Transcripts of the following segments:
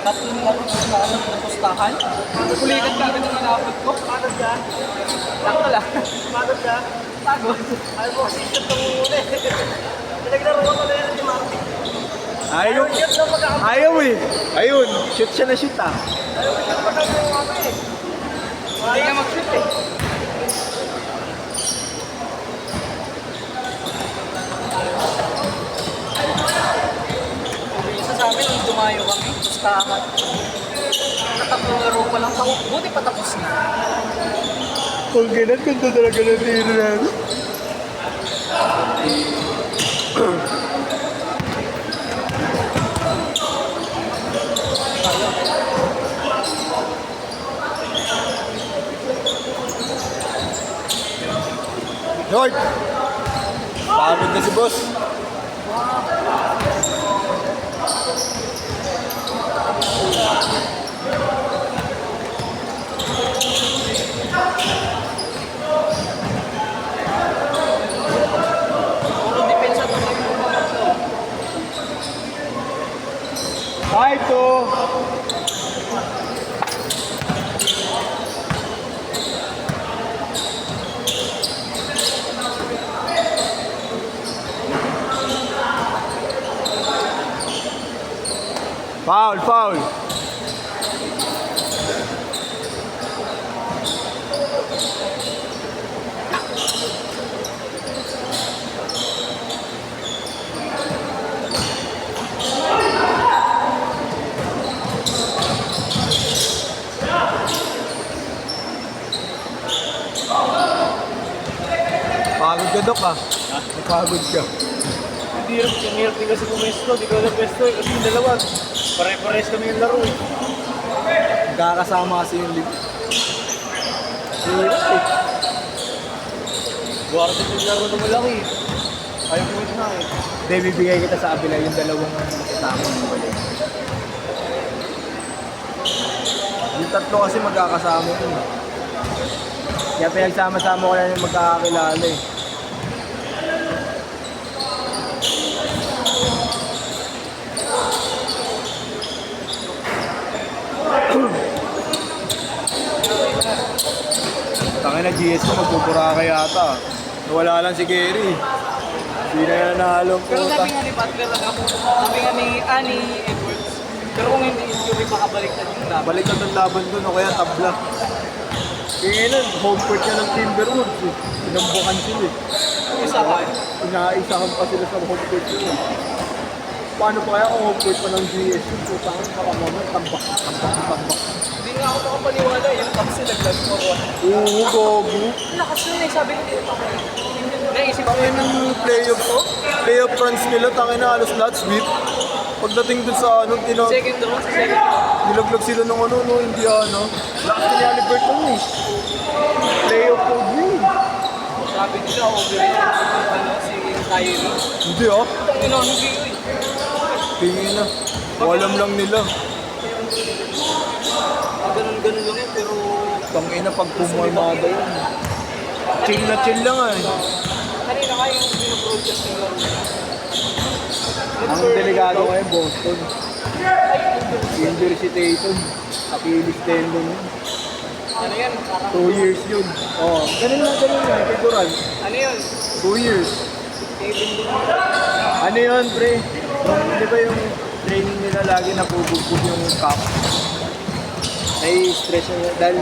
Tatlong laro sa pustahan. Kulikat ka agad ang inabot ko. Pagod ka. Sakto lang. Pagod ka. Pagod. Ayaw mo kasi shoot ka muna eh. Pinaglaro ko na yun yung Marty. Ayaw eh. Ayun, shoot siya na shoot ah. Ayaw ko siya magagawa mo ako eh. Hindi ka mag-shoot eh. Isa sa amin, nung dumayo kami, pustahan. Natatlong laro pa lang. Buti patapos na. Kung ganun, ganda talaga na tiro na. Lord! Pagod na si boss. Puro depensa to. Kahit to. Foul, foul. Pagod ka, Dok ah. Pagod ka. Hirap din kasi pumesto. Di ko alam pesto kasi yung dalawa. Pare-pares kami yung laro eh. Magkakasama kasi yung league. Hirap eh. Guardo yung laro na malaki. Ayaw mo na eh. Hindi, bibigay kita sa abila yung dalawang kasama mo balik. Yung tatlo kasi magkakasama yun. Kaya pinagsama-sama ko lang yung magkakakilala eh. Tangin na GS ko, magpupura ka yata. Wala lang si Gary. Hindi na yan nahalong Pero puta. sabi nga ni Butler na sabi nga ni Annie Edwards, pero kung hindi yung makabaliktad yung laban. Baliktad ang laban dun o kaya tabla. Kaya nun, home court ka ng Timberwolves eh. Pinambukan sila eh. Isa ka eh. Inaisahan pa sila sa home court nila. Paano pa kaya kung home court pa ng GS yun? Putangin ka mamamay, tambak. Hindi nga ako makapaniwala yung tapos naglag mo ako. Oo, gogo. Lakas nun eh, sabi ko dito ako. Naisip ko Tangin yun. ng playoff runs nila, tangin na halos lahat sweep. Pagdating dun sa ano, Second round sa second round. nilaglag sila ng ano, no, Indiana. Lakas ni Halliburton eh. Playoff code yun. Sabi nila, overrated ano, si Kyrie. Hindi ah. Ang ino, hindi yun. Tingin na. Walam lang nila. Ganun-ganun lang yun, pero Tangina pag pumalmada yun. Chill na chill lang ah. kanina nga yung pinag-broadcast ng laro. Ang delikado ngayon, Boston. Injury si Tatum. Achilles tendon yun. Ano yan? 2 years yun. Oh, ganun na. Kay Durant. Ano yun? 2 years. Kevin Durant. Ano yun, pre? Di ba yung training nila lagi napubugbog yung cup? Nai-stress yun dahil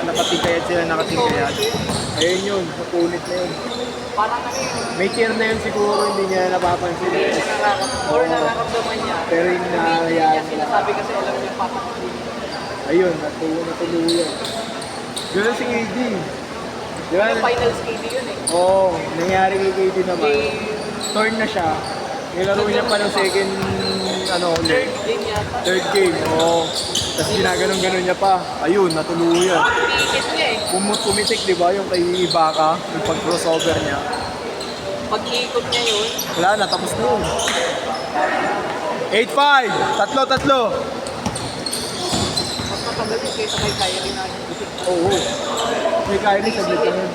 nakatingkayat sila, nakatingkayat. Ayun yun, napunit na yun. Parang ano yun? May tear na yun siguro, hindi niya napapansin. Or nararamdaman niya. Pero yung Hindi niya nangyayari, sinasabi kasi alam niya patang. ayun, natuluyan. Ganun si KD. Di ba? Yung finals KD yun eh. Oo, nangyari kay KD naman. May Turn na siya. Nilaro niya pa ng second, third game yata. third game. Oo. Tapos ginaganon-ganon niya pa. Ayun, natuluyan. Pikit niya eh. Pumitik, di ba, yung kay Ibaka, yung pag-crossover niya. Pag-iikot niya yun, Wala na, tapos na yun. 8-5! Tatlo. mas matagal yun kaysa kay Kyrie na yun. Oo. May Kyrie, saglit na yun.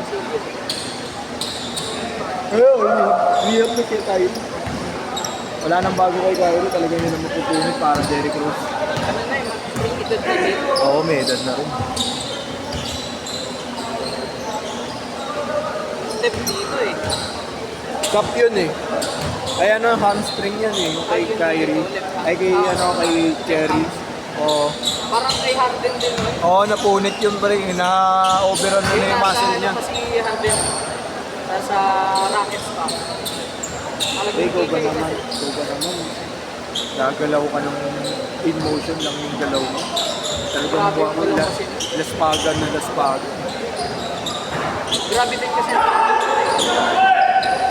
Oo, hihap na kay Kyrie. Wala nang bago kay Kyrie, talagang yun ang mapupunit para Derrick Rose. Ano na yun, may edad na din. Oo, may edad na rin. Step dito eh. Cup yun eh. Ay ano, hamstring yan eh. Yung kay Kyrie. Ay kay ano, kay Cherry. Oo. Parang kay Harden din, no? Oo, napunit yun pa rin. Na-overall na yung muscle niya. Kasi Harden, nasa Rockets pa. Eh, ikaw ba naman? Ikaw ba naman? Nagalaw ka ng in motion lang yung galaw mo. Talagang Grabe, buwan mo wala kasi. laspagan na laspagan. Grabe din kasi.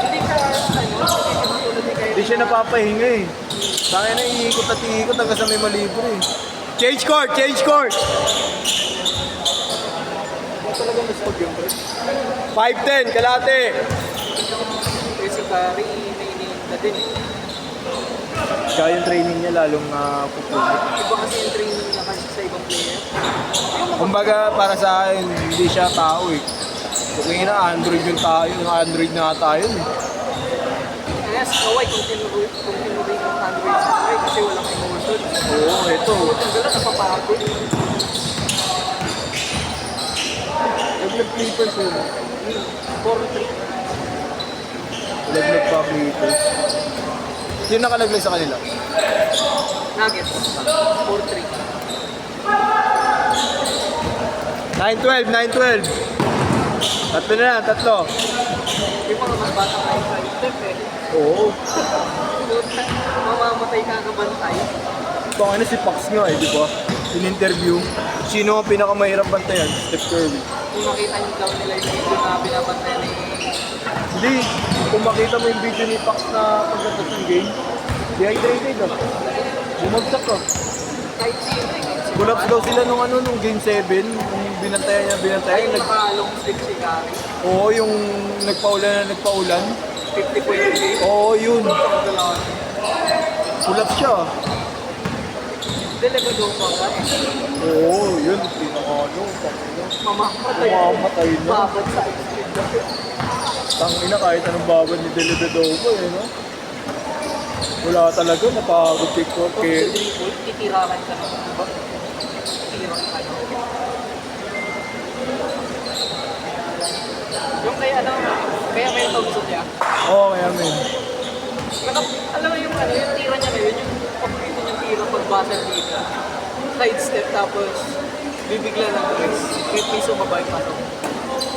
Hindi ka, hindi ka matulad ni Kyrie. Hindi siya napapahinga eh. Kaya na iikot at iikot hanggang sa may malibre eh. Change court! Change court! Kaya talaga naspag yung pre. 5'10", kalate! Kasi Kyrie, may iniinda din eh. Kaya yung training niya lalong pupunit. Iba kasi yung training niya kasi sa ibang player. Kumbaga para sa akin, hindi siya tao eh. Kung na Android yung tayo, yung Android na tayo eh. Kaya si Kawhi, kung tinuloy ng Android sa Kawhi kasi walang emotion. Oo, eto. Emotion gala, napapagod. Nag-Clippers yun. 4-3. Nag pa Clippers. Sino nakalaglag sa kanila? Nuggets. 4-3. 9-12, 9-12. Tatlo na yan, tatlo. Yung mga mas bata kayo sa step eh. Oo. Mamamatay ka kabantay. Ito ano si Pax nga eh, di ba? In-interview. Sino ang pinakamahirap bantayan? Steph Curry. Kung makita niyo daw nila yung video na binabantayan ni... Hindi. Kung makita mo yung video ni Pax na pagdatas ng game, dehydrated ah. Bumagsak ah. Kahit sino eh. Collapse daw sila nung game 7, nung binantayan niya. Ay, nakalong stick si Gary. Oo, yung nagpaulan na nagpaulan. 50 point game. Oo, yun. Collapse siya. Delegado pa ka. Oo, yun. Mamamatay. Mamamatay na. Babad sa speed. Tangina kahit anong babad ni Delegado eh, no? Wala talaga, napagod TikTok Kung eh. sa dribble, titirakan ka ng iba. Titirang ka na. Yung kaya may Thompson niya. Oo, kaya men. Alam mo yung tira niya ngayon, yung paborito niyang tira pagbasa dito. Side step tapos bibigla ng twist. Kahit may sumabay pa to.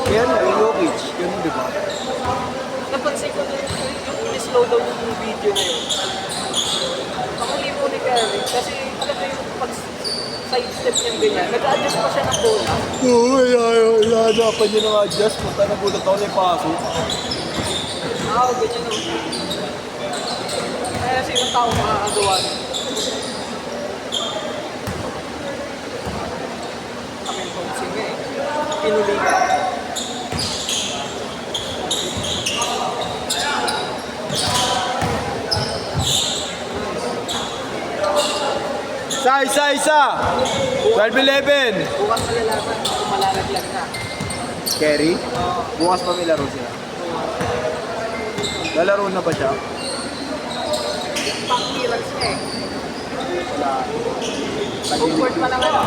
Kaya na, yung Jokic, ganun di ba? Napansin ko yung slow down yung video na yun. Ang huli mo ni Kerry, kasi alam mo yung pag side step niyang ganyan, nag-a-adjust pa siya ng bola. Oo, hihanapan niya ng adjust. Punta na bulat ako na yung paso. Ganyan naman. Kaya sinong tao makakagawa nun? Kami yung coaching eh. Pinuli ka. Isa! 12-11! Bukas malalaman kung malalaglag na. Kerry? Bukas pa may laro sila. Lalaro na ba siya? Pang-clearance niya eh. Wala. Comfort pa lang ano.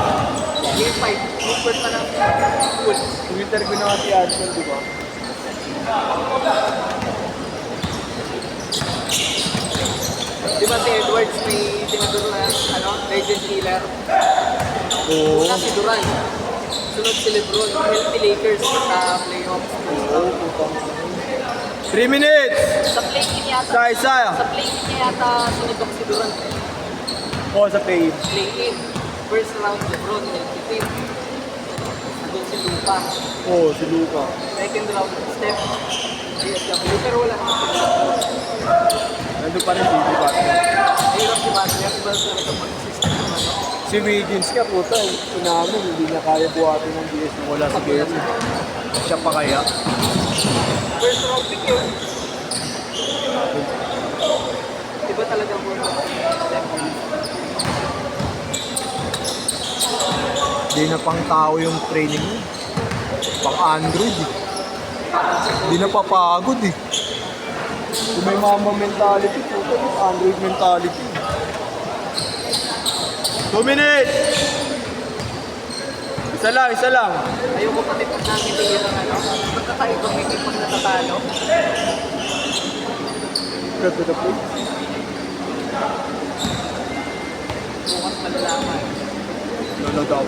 Game 5. Comfort pa lang. Full. Yung interview na si Adson, di ba? Di ba si Edwards may tinaturo na legend killer? Oo. Una si Durant. Sunod si Lebron. Healthy Lakers sa playoffs. 3 minutes! Sa play-in yata. Isa. Sa play-in niya yata sinubok si Durant eh. Oo, sa pay. Play-in. First round Lebron, healthy team. Nandun si Luka. Oo, si Luka. Second round Steph. DSW. Pero wala naman. Nandun pa rin si Butler. Hirap si Butler. Iba talaga mag-system ng ano. Si Wiggins ka, puta, inamin, hindi niya kaya buhatin ng DS na wala si Gary. Siya pa kaya? First round pick yun. Iba talaga mo Hindi na pang tao yung training niya. Pang Android eh. Hindi na papagod eh. Kung may mama mentality, puta, Android mentality. 2 minutes! Isa lang, isa lang. Ayoko pati pag nakikita ng ano, magkakaibang may pag natatalo. Ganda na po. Bukas malalaman. Nanodaw.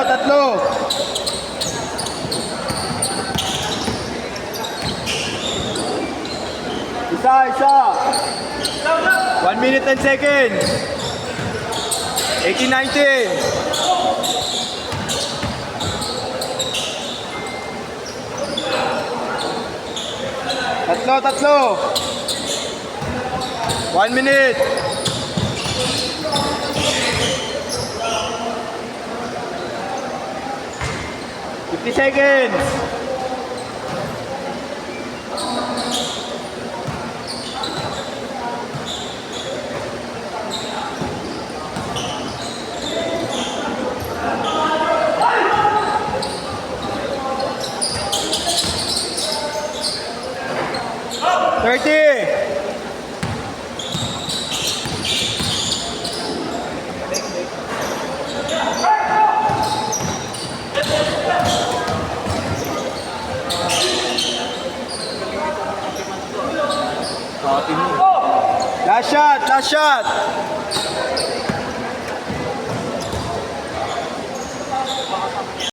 Tatlo. Isa. 1 minute and seconds. 18-19. Tatlo. 1 minute. Fifty seconds. Last shot.